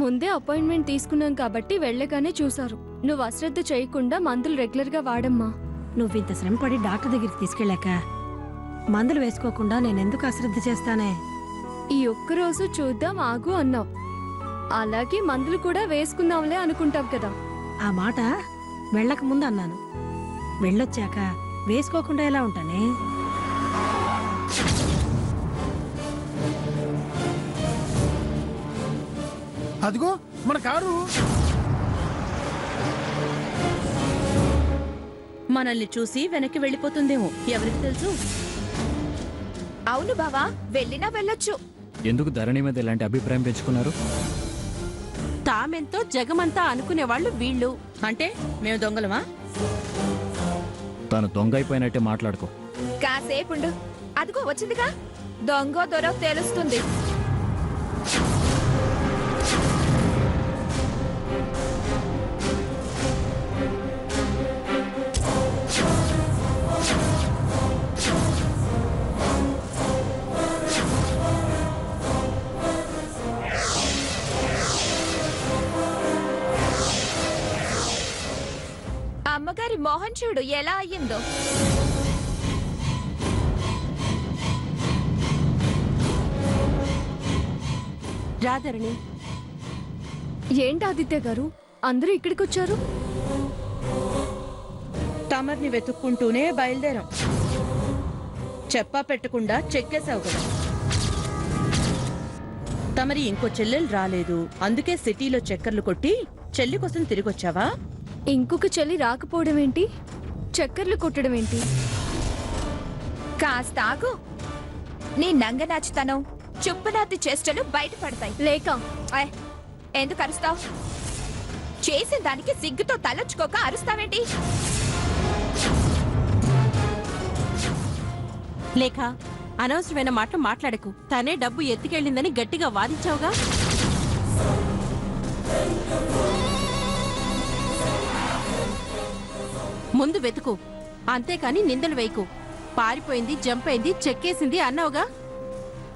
ముందే అపాయింట్మెంట్ తీసుకున్నాం కాబట్టి వెళ్ళగానే చూశారు. నువ్వు అశ్రద్ధ చేయకుండా మందులు రెగ్యులర్గా వాడమ్మా. నువ్వింత శ్రమపడి డాక్టర్ దగ్గరికి తీసుకెళ్ళాక మందులు వేసుకోకుండా నేనెందుకు అశ్రద్ధ చేస్తానే? ఈ ఒక్కరోజు చూద్దాం ఆగు అన్నావు, అలాగే మందులు కూడా వేసుకుందాంలే అనుకుంటాం కదా. ఆ మాట వెళ్ళక ముందు అన్నాను. వెళ్ళొచ్చాక వేసుకోకుండా ఎలా ఉంటానే? అదిగో మన కారు. మనల్ని చూసి వెనక్కి వెళ్ళిపోతుందేమో, ఎవరికి తెలుసు? అవును బావా, వెళ్ళినా వెళ్ళొచ్చు. ఎందుకు ధరణి మీద ఇలాంటి అభిప్రాయం పెంచుకున్నారు? తామెంతో జగమంతా అనుకునేవాళ్ళు వీళ్ళు. అంటే మేము దొంగలమా? తాను దొంగ అయిపోయినట్టే మాట్లాడుకో. కాసేపుండు, అదిగో వచ్చిందిగా. దొంగ దొర తెలుస్తుంది. అమ్మగారి మోహన్ చూడు ఎలా అయ్యిందో. రాధరణి, ఏంటి ఆదిత్య గారు అందరూ ఇక్కడికి వచ్చారు? తమర్ని వెతుక్కుంటూనే బయలుదేరాం. చెప్పా పెట్టకుండా చెక్కేశావు కదా. తమరి ఇంకో చెల్లెలు రాలేదు, అందుకే సిటీలో చక్కర్లు కొట్టి చెల్లి కోసం తిరిగొచ్చావా? ఇంకొక చెల్లి రాకపోవడం ఏంటి, చక్కర్లు కొట్టడం ఏంటి? కాస్త ఆగు. నీ నంగనాచితనం, చుప్పునాతి చేష్టలు బయటపడతాయి. లేక ఎందుకు అరుస్తావు? చేసిన దానికి సిగ్గుతో తలొచ్చుకోక అరుస్తావేంటి? లేక అనవసరమైన మాటలు మాట్లాడకు. తనే డబ్బు ఎత్తుకెళ్ళిందని గట్టిగా వాదించావుగా. ముందు వెతుకు, అంతేకాని నిందలు వేయకు. పారిపోయింది, జంపైంది, చెక్కేసింది అన్నావుగా.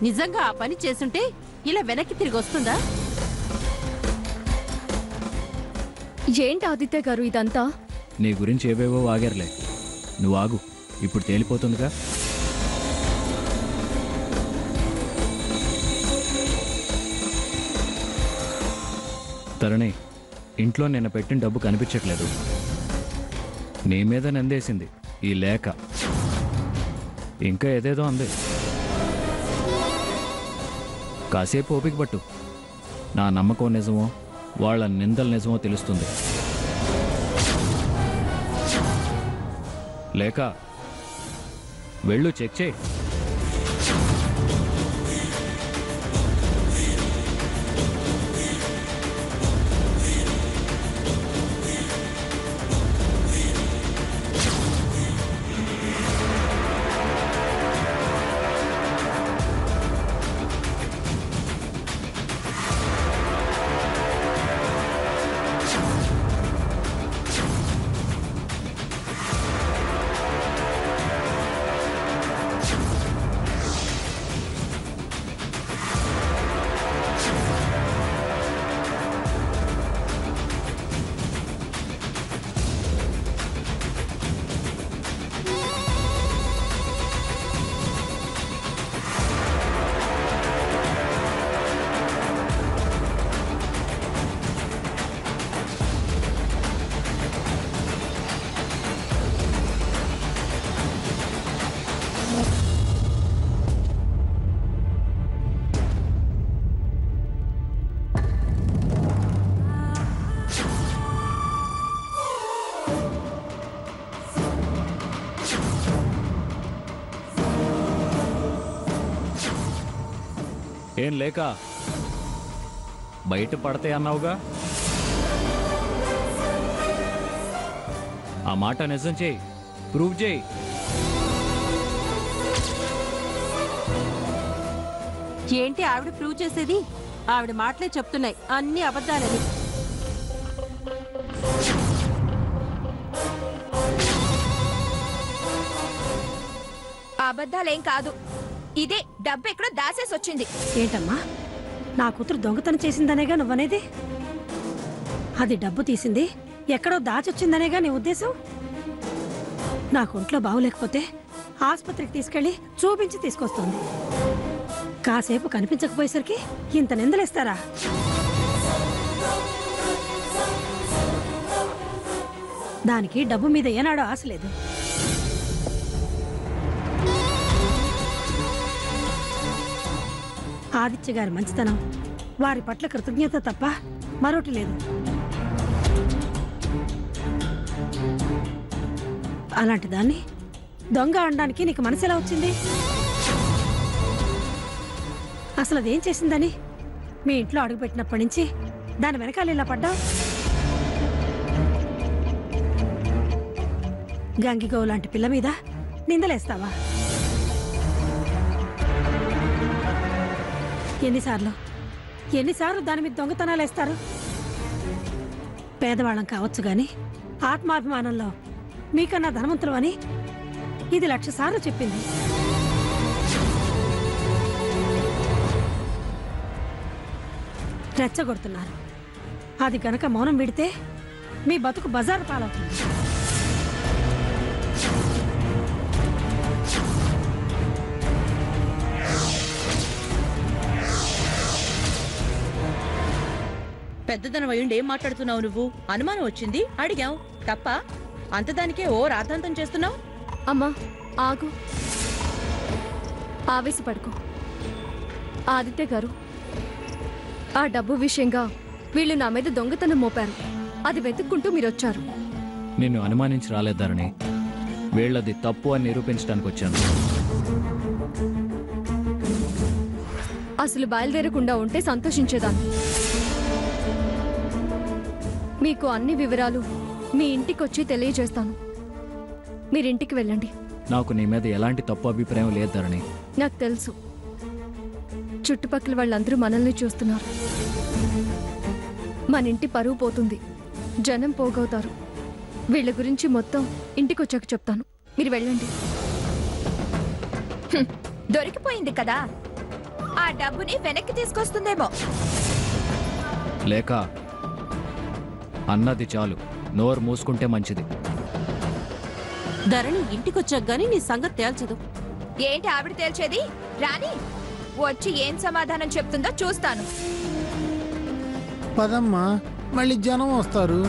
నిజంగా ఆ పని చేసుంటే ఇలా వెనక్కి తిరిగి వస్తుందా? ఏంటి ఆదిత్య గారు ఇదంతా? నీ గురించి ఏవేవో ఆగారులే, నువ్వు ఆగు, ఇప్పుడు తేలిపోతుందిగా. తరుణి, ఇంట్లో నిన్న పెట్టిన డబ్బు కనిపించట్లేదు. నీ మీద నందేసింది ఈ లేఖ. ఇంకా ఏదేదో అంది. కాసేపు ఓపిక పట్టు. నా నమ్మకం నిజమో వాళ్ళ నిందలు నిజమో తెలుస్తుంది. లేక వెళ్ళు, చెక్ చేయి. ఏం లేక బయట పడతాయి అన్నావుగా, ఆ మాట నిజం చేయి, ప్రూవ్ చేయి. ఏంటి ఆవిడ ప్రూవ్ చేసేది? ఆవిడ మాటలే చెప్తున్నాయి అన్ని అబద్ధాలని. అబద్ధాలేం కాదు, ఇదే డబ్బు ఎక్కడో దాసేసి వచ్చింది. ఏంటమ్మా నా కూతురు దొంగతనం చేసిందనేగా నువ్వనేది? అది డబ్బు తీసింది ఎక్కడో దాచొచ్చిందనేగా నీ ఉద్దేశం? నాకు ఒంట్లో బాగులేకపోతే ఆసుపత్రికి తీసుకెళ్లి చూపించి తీసుకొస్తోంది. కాసేపు కనిపించకపోయేసరికి ఇంత నిందలేస్తారా? దానికి డబ్బు మీద ఏనాడో ఆశ లేదు. ఆదిత్య గారి మంచితనం, వారి పట్ల కృతజ్ఞత తప్ప మరొకటి లేదు. అలాంటి దాన్ని దొంగ అనడానికి నీకు మనసు ఎలా వచ్చింది? అసలు అదేం చేసిందని మీ ఇంట్లో అడుగుపెట్టినప్పటి నుంచి దాని వెనకాల ఇలా పడ్డావు? గంగిగో లాంటి పిల్ల మీద నిందలేస్తావా? ఎన్నిసార్లు దాని మీద దొంగతనాలు వేస్తారు? పేదవాళ్ళం కావచ్చు గాని ఆత్మాభిమానంలో మీకన్నా ధనవంతులు అని ఇది 1,00,000 సార్లు చెప్పింది. రెచ్చగొడుతున్నారు. అది గనక మౌనం విడితే మీ బతుకు బజారు పాలవుతుంది. పెద్దదనం అయ్యుండి ఏం మాట్లాడుతున్నావు నువ్వు? అనుమానం వచ్చింది, అడిగాం తప్ప. అంతదానికే ఓ రాద్ధాంతం చేస్తున్నావు. అమ్మా ఆగు, ఆవేశపడుకో. ఆదిత్య గారు, ఆ డబ్బు విషయంగా వీళ్ళు నా మీద దొంగతనం మోపారు. అది వెతుక్కుంటూ మీరొచ్చారు. నిన్ను అనుమానించి రాలేదారని, వీళ్ళది తప్పు అని నిరూపించడానికి వచ్చాను. అసలు బయలుదేరకుండా ఉంటే సంతోషించేదాన్ని. మీకు అన్ని వివరాలు మీ ఇంటికొచ్చి తెలియజేస్తాను. మీరింటికి వెళ్ళండి. నాకు నీ మీద ఎలాంటి తప్పు అభిప్రాయం లేదారని. నాకు తెలుసు. చుట్టుపక్కల వాళ్ళందరూ మనల్ని చూస్తున్నారు. మన ఇంటి పరువు పోతుంది, జనం పోగవుతారు. వీళ్ళ గురించి మొత్తం ఇంటికొచ్చాక చెప్తాను. మీరు వెళ్ళండి. దొరికిపోయింది కదా, ఆ డబ్బుని వెనక్కి తీసుకొస్తుందేమో. లేక అన్నది చాలు, నోరు మూసుకుంటే మంచిది. ధరణి ఇంటికొచ్చాక గానీ నీ సంగతి తేల్చదు. ఏంటి ఆవిడ తేల్చేది? రాని వచ్చి ఏం సమాధానం చెప్తుందో చూస్తాను. పదమ్మా, మళ్ళీ జనం వస్తారు.